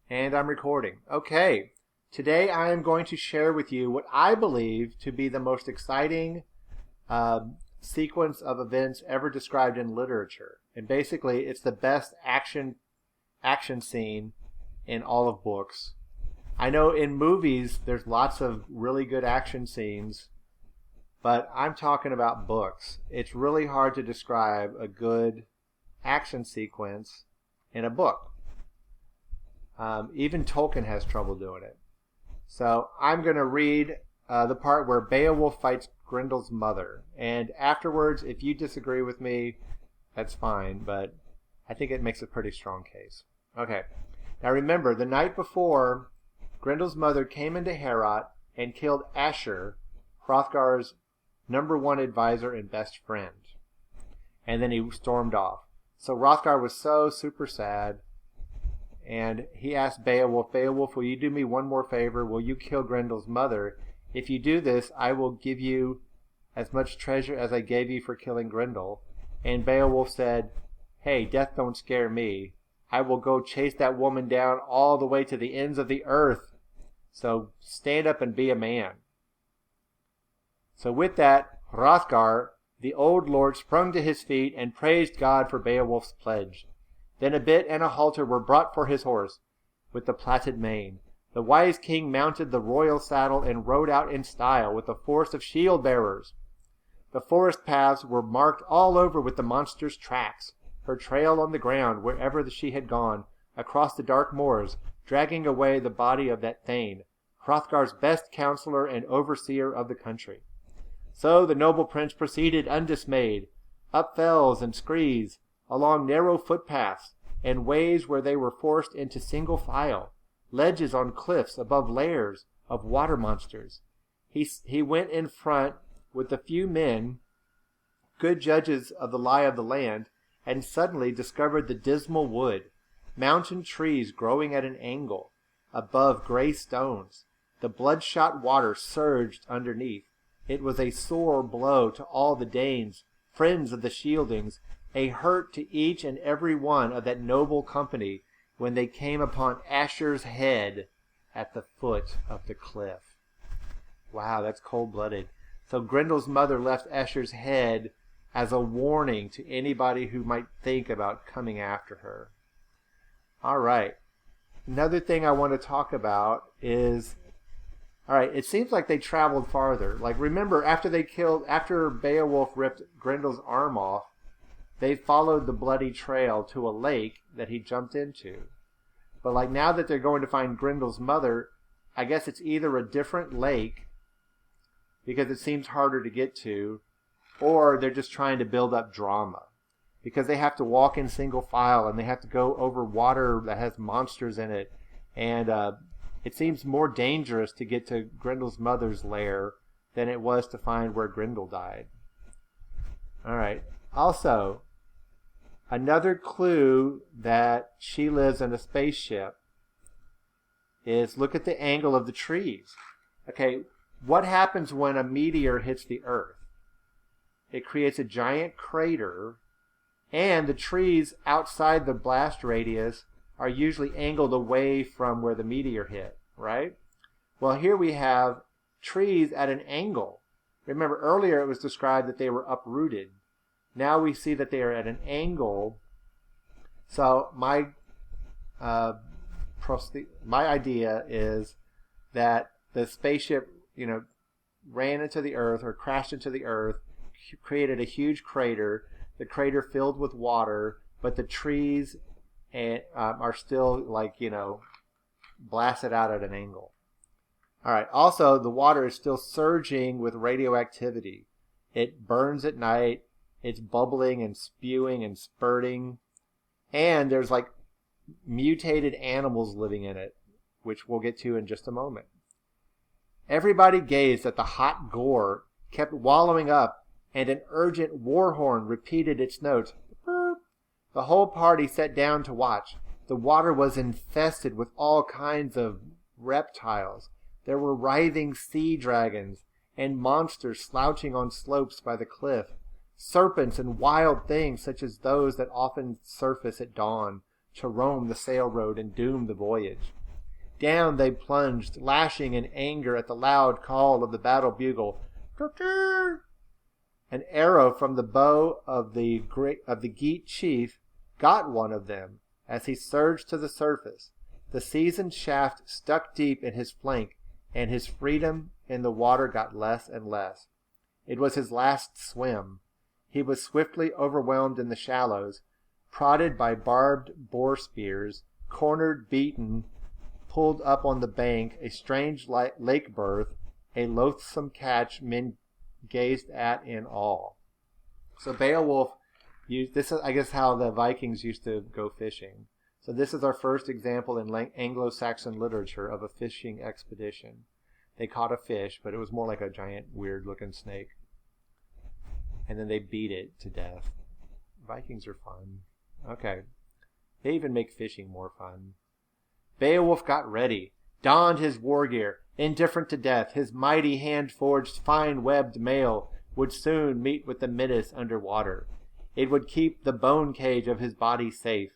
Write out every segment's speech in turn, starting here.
And I'm recording. Okay, today I am going to share with you what I believe to be the most exciting sequence of events ever described in literature. And basically, it's the best action scene in all of books. I know in movies there's lots of really good action scenes, but I'm talking about books. It's really hard to describe a good action sequence in a book. Even Tolkien has trouble doing it. So I'm going to read the part where Beowulf fights Grendel's mother. And afterwards, if you disagree with me, that's fine, but I think it makes a pretty strong case. Okay. Now remember, the night before, Grendel's mother came into Heorot and killed Asher, Hrothgar's #1 advisor and best friend. And then he stormed off. So Hrothgar was so super sad. And he asked Beowulf, Beowulf, will you do me one more favor? Will you kill Grendel's mother? If you do this, I will give you as much treasure as I gave you for killing Grendel. And Beowulf said, hey, death don't scare me. I will go chase that woman down all the way to the ends of the earth. So stand up and be a man. So with that, Hrothgar, the old lord, sprung to his feet and praised God for Beowulf's pledge. Then a bit and a halter were brought for his horse, with the plaited mane. The wise king mounted the royal saddle and rode out in style with a force of shield-bearers. The forest paths were marked all over with the monster's tracks, her trail on the ground wherever she had gone, across the dark moors, dragging away the body of that thane, Hrothgar's best counselor and overseer of the country. So the noble prince proceeded undismayed, up fells and screes, along narrow footpaths, and ways where they were forced into single file, ledges on cliffs above lairs of water monsters. He went in front with a few men, good judges of the lie of the land, and suddenly discovered the dismal wood, mountain trees growing at an angle, above gray stones. The bloodshot water surged underneath. It was a sore blow to all the Danes, friends of the Shieldings, a hurt to each and every one of that noble company when they came upon Asher's head at the foot of the cliff. Wow, that's cold-blooded. So Grendel's mother left Asher's head as a warning to anybody who might think about coming after her. All right. Another thing I want to talk about is, all right, it seems like they traveled farther. Like, remember, after Beowulf ripped Grendel's arm off, they followed the bloody trail to a lake that he jumped into. But like now that they're going to find Grendel's mother, I guess it's either a different lake, because it seems harder to get to, or they're just trying to build up drama. Because they have to walk in single file, and they have to go over water that has monsters in it. And it seems more dangerous to get to Grendel's mother's lair than it was to find where Grendel died. All right. Also, another clue that she lives in a spaceship is look at the angle of the trees. Okay, what happens when a meteor hits the Earth? It creates a giant crater, and the trees outside the blast radius are usually angled away from where the meteor hit, right? Well, here we have trees at an angle. Remember, earlier it was described that they were uprooted. Now we see that they are at an angle. So my idea is that the spaceship, ran into the Earth or crashed into the Earth, created a huge crater. The crater filled with water, but the trees are still blasted out at an angle. All right. Also, the water is still surging with radioactivity. It burns at night. It's bubbling and spewing and spurting. And there's mutated animals living in it, which we'll get to in just a moment. Everybody gazed at the hot gore, kept wallowing up, and an urgent war horn repeated its notes. Burp. The whole party sat down to watch. The water was infested with all kinds of reptiles. There were writhing sea dragons and monsters slouching on slopes by the cliff. Serpents and wild things such as those that often surface at dawn, to roam the sail road and doom the voyage. Down they plunged, lashing in anger at the loud call of the battle bugle. "Doctor!" An arrow from the bow of the Geat chief got one of them as he surged to the surface. The seasoned shaft stuck deep in his flank, and his freedom in the water got less and less. It was his last swim. He was swiftly overwhelmed in the shallows, prodded by barbed boar spears, cornered, beaten, pulled up on the bank, a strange lake birth, a loathsome catch men gazed at in awe. So Beowulf used this is, I guess, how the Vikings used to go fishing. So this is our first example in Anglo-Saxon literature of a fishing expedition. They caught a fish, but it was more like a giant, weird-looking snake. And then they beat it to death. Vikings are fun. Okay. They even make fishing more fun. Beowulf got ready, donned his war gear, indifferent to death. His mighty hand-forged, fine-webbed mail would soon meet with the menace under water. It would keep the bone cage of his body safe.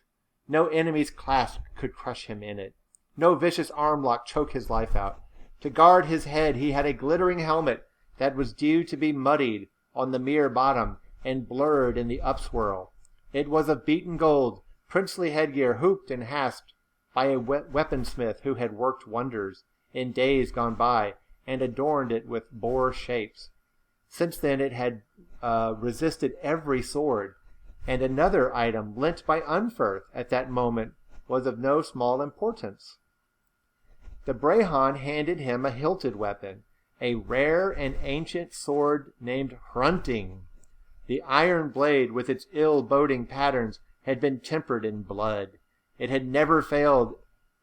No enemy's clasp could crush him in it. No vicious armlock choke his life out. To guard his head he had a glittering helmet that was due to be muddied on the mere bottom and blurred in the upswirl. It was of beaten gold, princely headgear hooped and hasped by a weaponsmith who had worked wonders in days gone by and adorned it with boar shapes. Since then it had resisted every sword, and another item lent by Unferth at that moment was of no small importance. The Brehon handed him a hilted weapon, a rare and ancient sword named Hrunting. The iron blade with its ill-boding patterns had been tempered in blood. It had never failed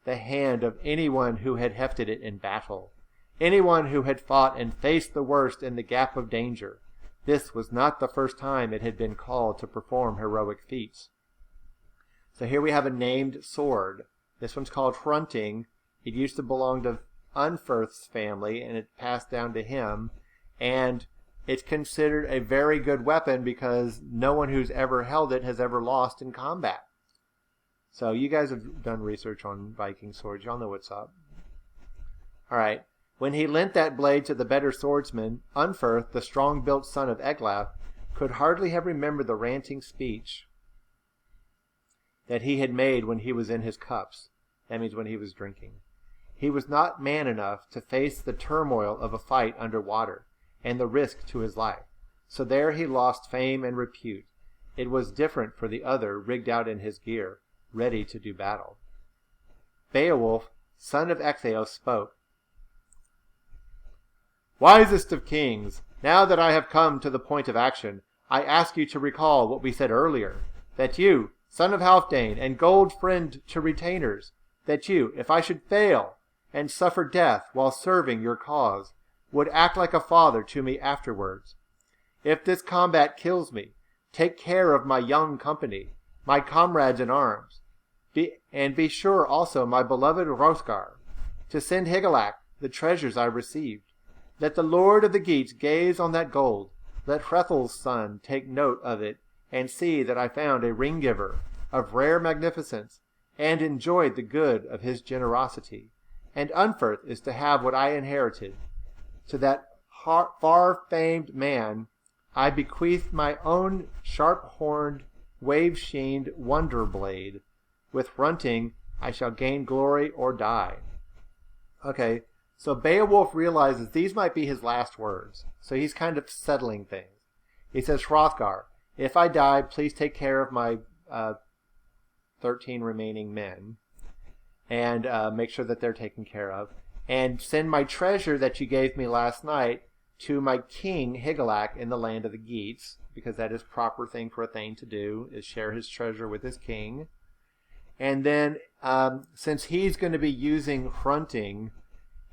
the hand of anyone who had hefted it in battle, anyone who had fought and faced the worst in the gap of danger. This was not the first time it had been called to perform heroic feats. So here we have a named sword. This one's called Hrunting. It used to belong to Unferth's family, and it passed down to him. And it's considered a very good weapon because no one who's ever held it has ever lost in combat. So you guys have done research on Viking swords. Y'all know what's up. All right. When he lent that blade to the better swordsman, Unferth, the strong-built son of Eglaf, could hardly have remembered the ranting speech that he had made when he was in his cups. That means when he was drinking. He was not man enough to face the turmoil of a fight under water and the risk to his life. So there he lost fame and repute. It was different for the other, rigged out in his gear, ready to do battle. Beowulf, son of Ecgtheow, spoke. Wisest of kings, now that I have come to the point of action, I ask you to recall what we said earlier, that you, son of Halfdane, and gold friend to retainers, that you, if I should fail and suffer death while serving your cause, would act like a father to me afterwards. If this combat kills me, take care of my young company, my comrades in arms, and be sure also, my beloved Hrothgar, to send Hygelac the treasures I received. Let the Lord of the Geats gaze on that gold. Let Hrethel's son take note of it, and see that I found a ring-giver of rare magnificence, and enjoyed the good of his generosity. And Unferth is to have what I inherited. To that far-famed man I bequeath my own sharp-horned, wave-sheened wonder-blade. With Hrunting I shall gain glory or die. Okay. So Beowulf realizes these might be his last words. So he's kind of settling things. He says, Hrothgar, if I die, please take care of my 13 remaining men. And make sure that they're taken care of. And send my treasure that you gave me last night to my king, Hygelac, in the land of the Geats. Because that is proper thing for a Thane to do, is share his treasure with his king. And then, since he's going to be using Hrunting,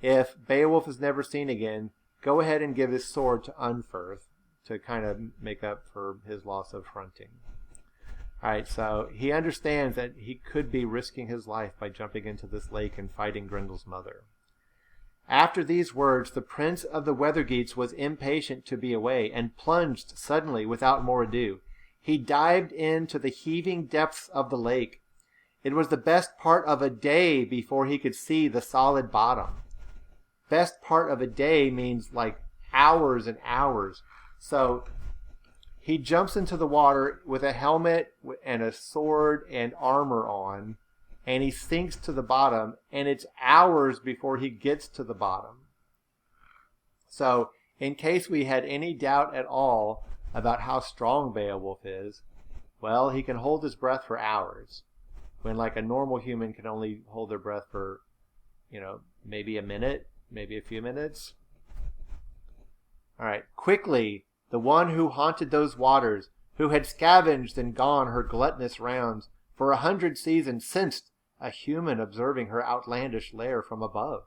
if Beowulf is never seen again, go ahead and give his sword to Unferth to kind of make up for his loss of Hrunting. Alright, so he understands that he could be risking his life by jumping into this lake and fighting Grendel's mother. After these words, the prince of the Weathergeats was impatient to be away, and plunged suddenly without more ado. He dived into the heaving depths of the lake. It was the best part of a day before he could see the solid bottom. Best part of a day means like hours and hours. So he jumps into the water with a helmet and a sword and armor on, and he sinks to the bottom, and it's hours before he gets to the bottom. So in case we had any doubt at all about how strong Beowulf is, well, he can hold his breath for hours, when like a normal human can only hold their breath for, maybe a minute, maybe a few minutes. All right, quickly, the one who haunted those waters, who had scavenged and gone her gluttonous rounds for 100 seasons, sensed a human observing her outlandish lair from above.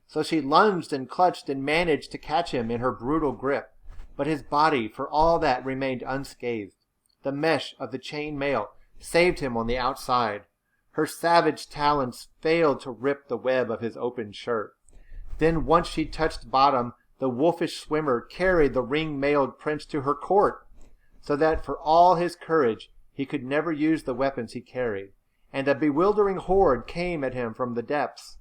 So she lunged and clutched and managed to catch him in her brutal grip, but his body, for all that, remained unscathed. The mesh of the chain mail saved him on the outside. Her savage talons failed to rip the web of his open shirt. Then once she touched bottom, the wolfish swimmer carried the ring-mailed prince to her court, so that for all his courage he could never use the weapons he carried, and a bewildering horde came at him from the depths.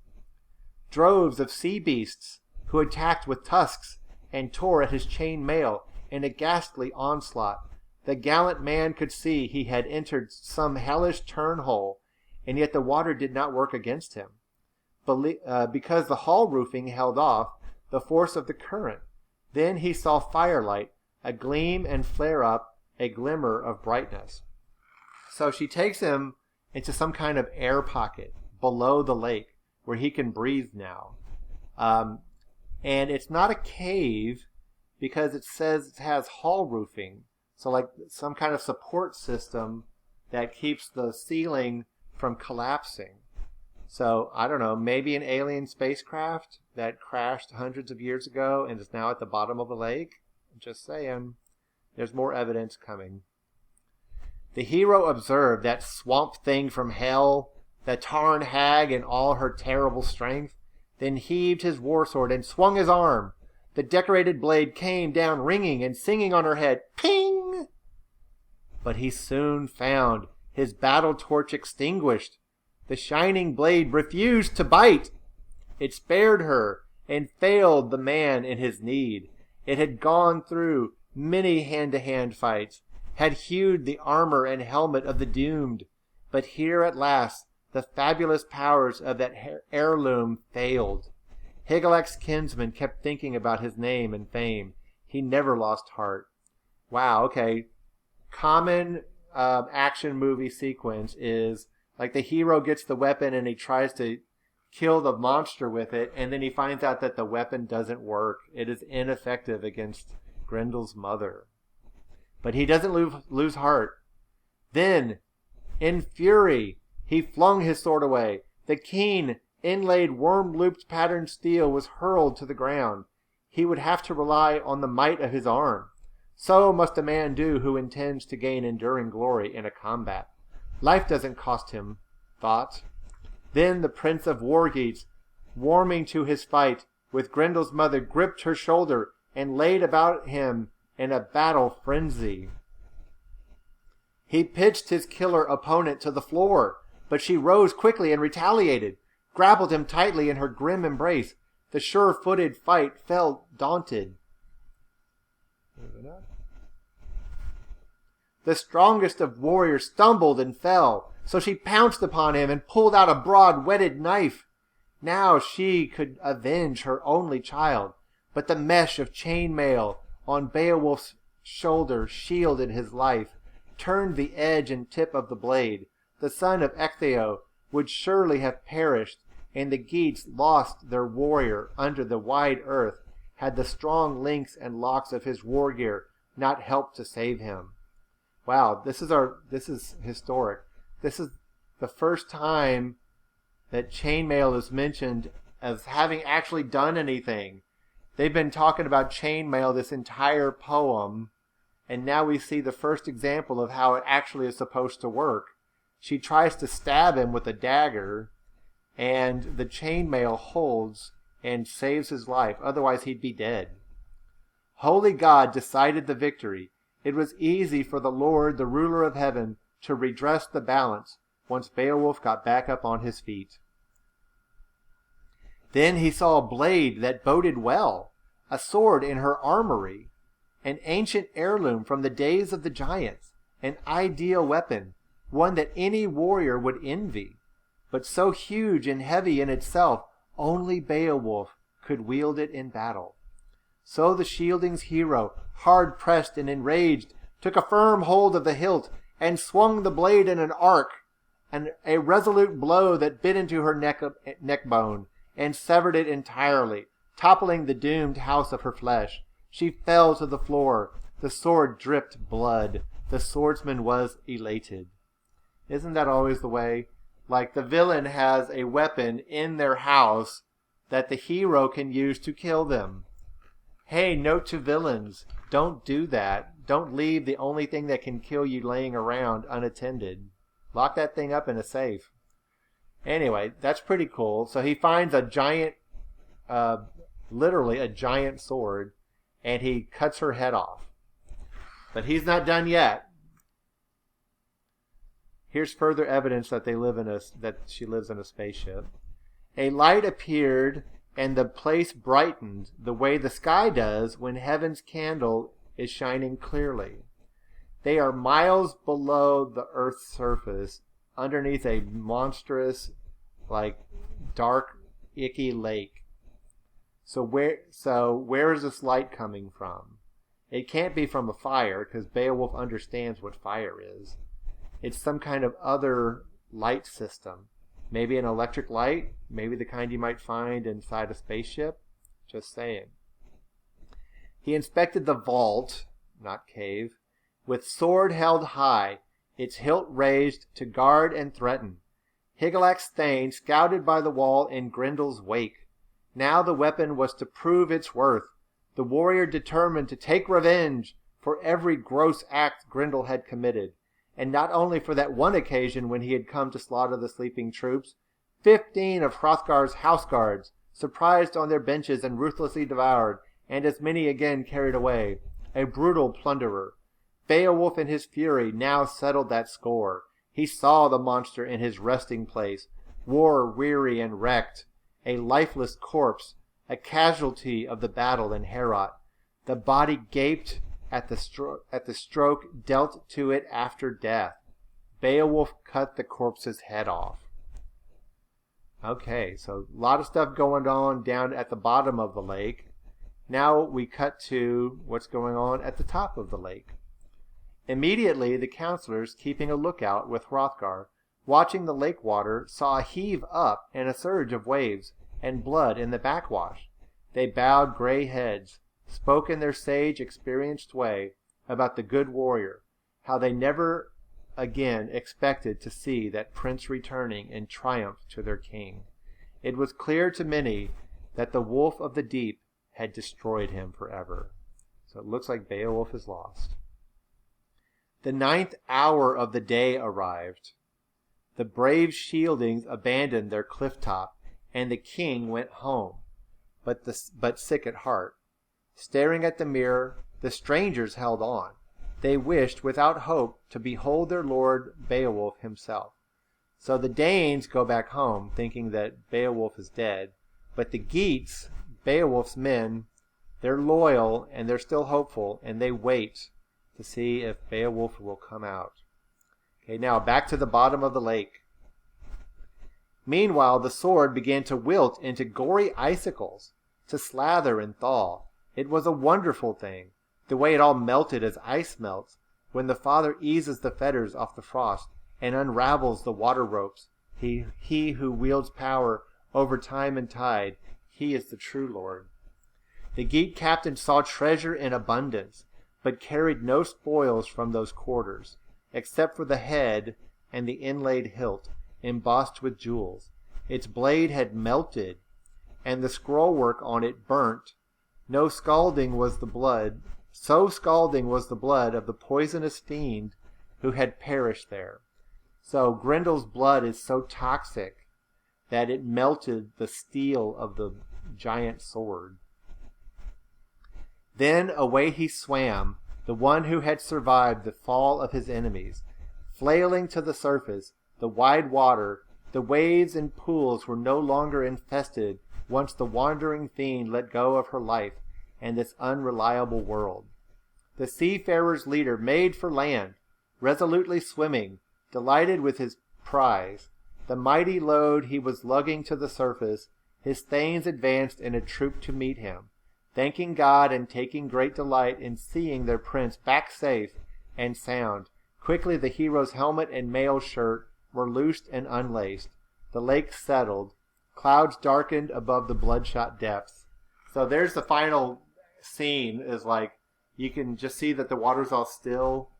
Droves of sea beasts, who attacked with tusks and tore at his chain mail in a ghastly onslaught. The gallant man could see he had entered some hellish turnhole, and yet the water did not work against him, because the hull roofing held off the force of the current. Then he saw firelight, a gleam and flare up, a glimmer of brightness. So she takes him into some kind of air pocket below the lake where he can breathe now. And it's not a cave because it says it has hull roofing. So like some kind of support system that keeps the ceiling from collapsing. So, I don't know, maybe an alien spacecraft that crashed hundreds of years ago and is now at the bottom of a lake? Just saying. There's more evidence coming. The hero observed that swamp thing from hell, the Tarn hag in all her terrible strength, then heaved his war sword and swung his arm. The decorated blade came down ringing and singing on her head, ping! But he soon found his battle torch extinguished. The shining blade refused to bite. It spared her and failed the man in his need. It had gone through many hand-to-hand fights, had hewed the armor and helmet of the doomed, but here at last the fabulous powers of that heirloom failed. Hygelac's kinsman kept thinking about his name and fame. He never lost heart. Wow, okay. Common action movie sequence is like the hero gets the weapon and he tries to kill the monster with it, and then he finds out that the weapon doesn't work. It is ineffective against Grendel's mother. But he doesn't lose heart. Then, in fury, he flung his sword away. The keen, inlaid, worm-looped patterned steel was hurled to the ground. He would have to rely on the might of his arm. So must a man do who intends to gain enduring glory in a combat. Life doesn't cost him thought. Then the Prince of Wargeats, warming to his fight with Grendel's mother, gripped her shoulder and laid about him in a battle frenzy. He pitched his killer opponent to the floor, but she rose quickly and retaliated, grappled him tightly in her grim embrace. The sure-footed fight fell daunted. The strongest of warriors stumbled and fell, so she pounced upon him and pulled out a broad whetted knife. Now she could avenge her only child, but the mesh of chainmail on Beowulf's shoulder shielded his life, turned the edge and tip of the blade. The son of Ectheo would surely have perished, and the Geats lost their warrior under the wide earth, had the strong links and locks of his war gear not helped to save him. Wow, this is historic. This is the first time that chainmail is mentioned as having actually done anything. They've been talking about chainmail this entire poem, and now we see the first example of how it actually is supposed to work. She tries to stab him with a dagger, and the chainmail holds and saves his life. Otherwise, he'd be dead. Holy God decided the victory. It was easy for the Lord, the ruler of heaven, to redress the balance, once Beowulf got back up on his feet. Then he saw a blade that boded well, a sword in her armory, an ancient heirloom from the days of the giants, an ideal weapon, one that any warrior would envy, but so huge and heavy in itself, only Beowulf could wield it in battle. So the Shielding's hero, hard-pressed and enraged, took a firm hold of the hilt and swung the blade in an arc, and a resolute blow that bit into her neck bone and severed it entirely, toppling the doomed house of her flesh. She fell to the floor. The sword dripped blood. The swordsman was elated. Isn't that always the way? Like the villain has a weapon in their house that the hero can use to kill them. Hey, note to villains, don't do that. Don't leave the only thing that can kill you laying around unattended. Lock that thing up in a safe. Anyway, that's pretty cool. So he finds a giant, literally a giant sword, and he cuts her head off. But he's not done yet. Here's further evidence that that she lives in a spaceship. A light appeared, and the place brightened the way the sky does when heaven's candle is shining clearly. They are miles below the Earth's surface, underneath a monstrous, dark, icky lake. So where is this light coming from? It can't be from a fire, because Beowulf understands what fire is. It's some kind of other light system. Maybe an electric light, maybe the kind you might find inside a spaceship. Just saying. He inspected the vault, not cave, with sword held high, its hilt raised to guard and threaten. Higelac's Thane scouted by the wall in Grendel's wake. Now the weapon was to prove its worth. The warrior determined to take revenge for every gross act Grendel had committed, and not only for that one occasion when he had come to slaughter the sleeping troops. 15 of Hrothgar's house guards, surprised on their benches and ruthlessly devoured, and as many again carried away. A brutal plunderer. Beowulf in his fury now settled that score. He saw the monster in his resting place, war-weary and wrecked, a lifeless corpse, a casualty of the battle in Heorot. The body gaped at the stroke dealt to it after death. Beowulf cut the corpse's head off. Okay, so a lot of stuff going on down at the bottom of the lake. Now we cut to what's going on at the top of the lake. Immediately, the counselors, keeping a lookout with Hrothgar, watching the lake water, saw a heave up and a surge of waves and blood in the backwash. They bowed gray heads, spoke in their sage, experienced way about the good warrior, how they never again expected to see that prince returning in triumph to their king. It was clear to many that the wolf of the deep had destroyed him forever. So it looks like Beowulf is lost. The 9th hour of the day arrived. The brave Shieldings abandoned their cliff top, and the king went home, but sick at heart. Staring at the mirror, the strangers held on. They wished without hope to behold their lord Beowulf himself. So the Danes go back home, thinking that Beowulf is dead. But the Geats, Beowulf's men, they're loyal and they're still hopeful, and they wait to see if Beowulf will come out. Okay, now back to the bottom of the lake. Meanwhile, the sword began to wilt into gory icicles, to slather and thaw. It was a wonderful thing, the way it all melted as ice melts, when the Father eases the fetters off the frost and unravels the water ropes. He who wields power over time and tide, he is the true Lord. The Geat captain saw treasure in abundance, but carried no spoils from those quarters, except for the head and the inlaid hilt, embossed with jewels. Its blade had melted, and the scrollwork on it burnt. So scalding was the blood of the poisonous fiend who had perished there. So Grendel's blood is so toxic that it melted the steel of the giant sword. Then away he swam, the one who had survived the fall of his enemies. Flailing to the surface, the wide water, the waves and pools were no longer infested once the wandering fiend let go of her life and this unreliable world. The seafarer's leader made for land, resolutely swimming, delighted with his prize. The mighty load he was lugging to the surface, his thanes advanced in a troop to meet him, thanking God and taking great delight in seeing their prince back safe and sound. Quickly the hero's helmet and mail shirt were loosed and unlaced. The lake settled. Clouds darkened above the bloodshot depths. So there's the final scene, is like, you can just see that the water's all still,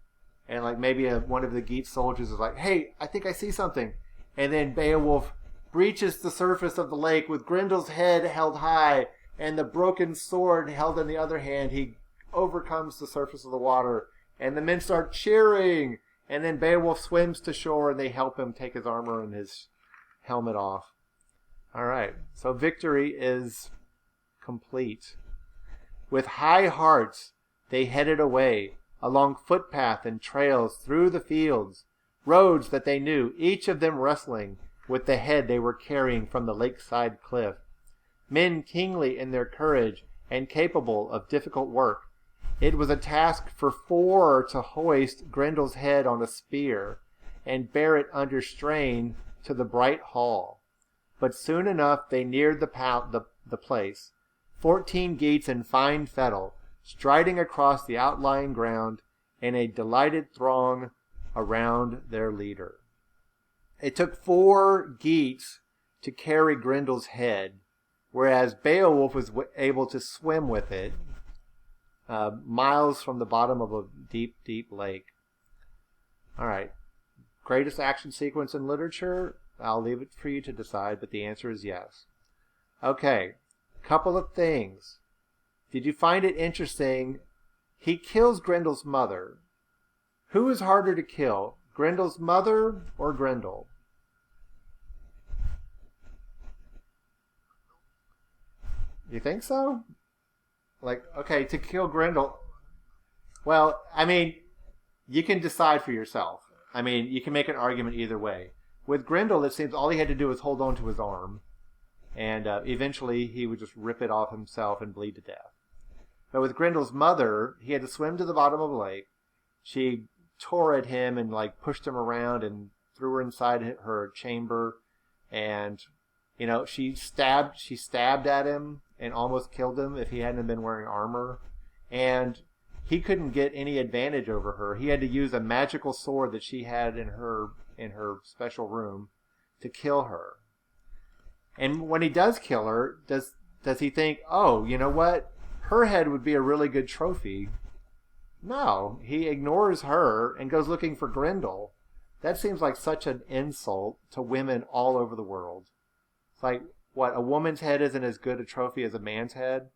and like maybe one of the Geat soldiers is like, hey, I think I see something. And then Beowulf breaches the surface of the lake with Grendel's head held high and the broken sword held in the other hand. He overcomes the surface of the water, and the men start cheering. And then Beowulf swims to shore, and they help him take his armor and his helmet off. All right, so victory is complete. With high hearts, they headed away along footpath and trails through the fields, roads that they knew, each of them wrestling with the head they were carrying from the lakeside cliff. Men kingly in their courage and capable of difficult work. It was a task for 4 to hoist Grendel's head on a spear and bear it under strain to the bright hall. But soon enough they neared the place, 14 Geats in fine fettle, striding across the outlying ground in a delighted throng around their leader. It took 4 Geats to carry Grendel's head, whereas Beowulf was able to swim with it miles from the bottom of a deep, deep lake. All right. Greatest action sequence in literature? I'll leave it for you to decide, but the answer is yes. Okay. Couple of things. Did you find it interesting? He kills Grendel's mother. Who is harder to kill, Grendel's mother or Grendel? You think so? Like, okay, to kill Grendel. Well, I mean, you can decide for yourself. I mean, you can make an argument either way. With Grendel, it seems all he had to do was hold on to his arm, and eventually he would just rip it off himself and bleed to death. But with Grendel's mother, he had to swim to the bottom of the lake. She tore at him and like pushed him around and threw her inside her chamber, and she stabbed at him and almost killed him if he hadn't been wearing armor. And he couldn't get any advantage over her. He had to use a magical sword that she had in her special room to kill her. And when he does kill her, does he think, oh, you know what? Her head would be a really good trophy. No, he ignores her and goes looking for Grendel. That seems like such an insult to women all over the world. It's like, what, a woman's head isn't as good a trophy as a man's head?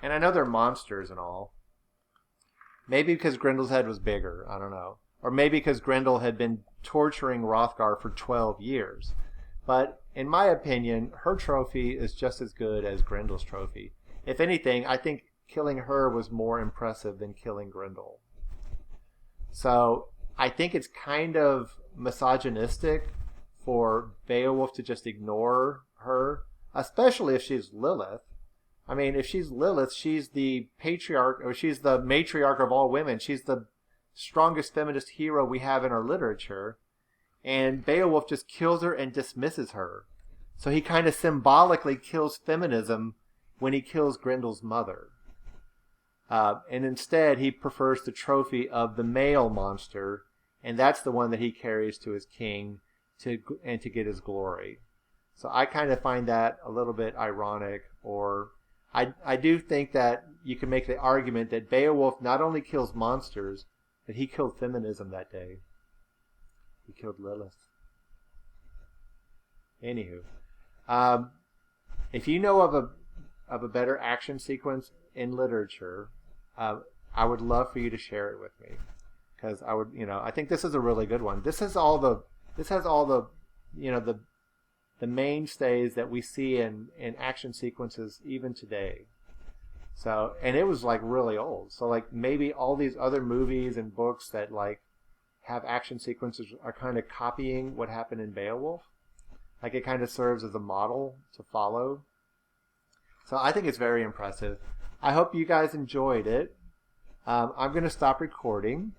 And I know they're monsters and all. Maybe because Grendel's head was bigger, I don't know. Or maybe because Grendel had been torturing Hrothgar for 12 years. But in my opinion, her trophy is just as good as Grendel's trophy. If anything, I think killing her was more impressive than killing Grendel. So I think it's kind of misogynistic for Beowulf to just ignore her, especially if she's Lilith. I mean, if she's Lilith, she's the patriarch, or she's the matriarch of all women. She's the strongest feminist hero we have in our literature. And Beowulf just kills her and dismisses her. So he kind of symbolically kills feminism when he kills Grendel's mother. And instead, he prefers the trophy of the male monster, and that's the one that he carries to his king to get his glory. So I kind of find that a little bit ironic, or I do think that you can make the argument that Beowulf not only kills monsters, but he killed feminism that day. He killed Lilith. Anywho, if you know of a better action sequence in literature, I would love for you to share it with me, because I think this is a really good one. This has all the the mainstays that we see in action sequences even today. So, and it was like really old. So like maybe all these other movies and books that like have action sequences are kind of copying what happened in Beowulf. Like it kind of serves as a model to follow. So I think it's very impressive. I hope you guys enjoyed it. I'm going to stop recording.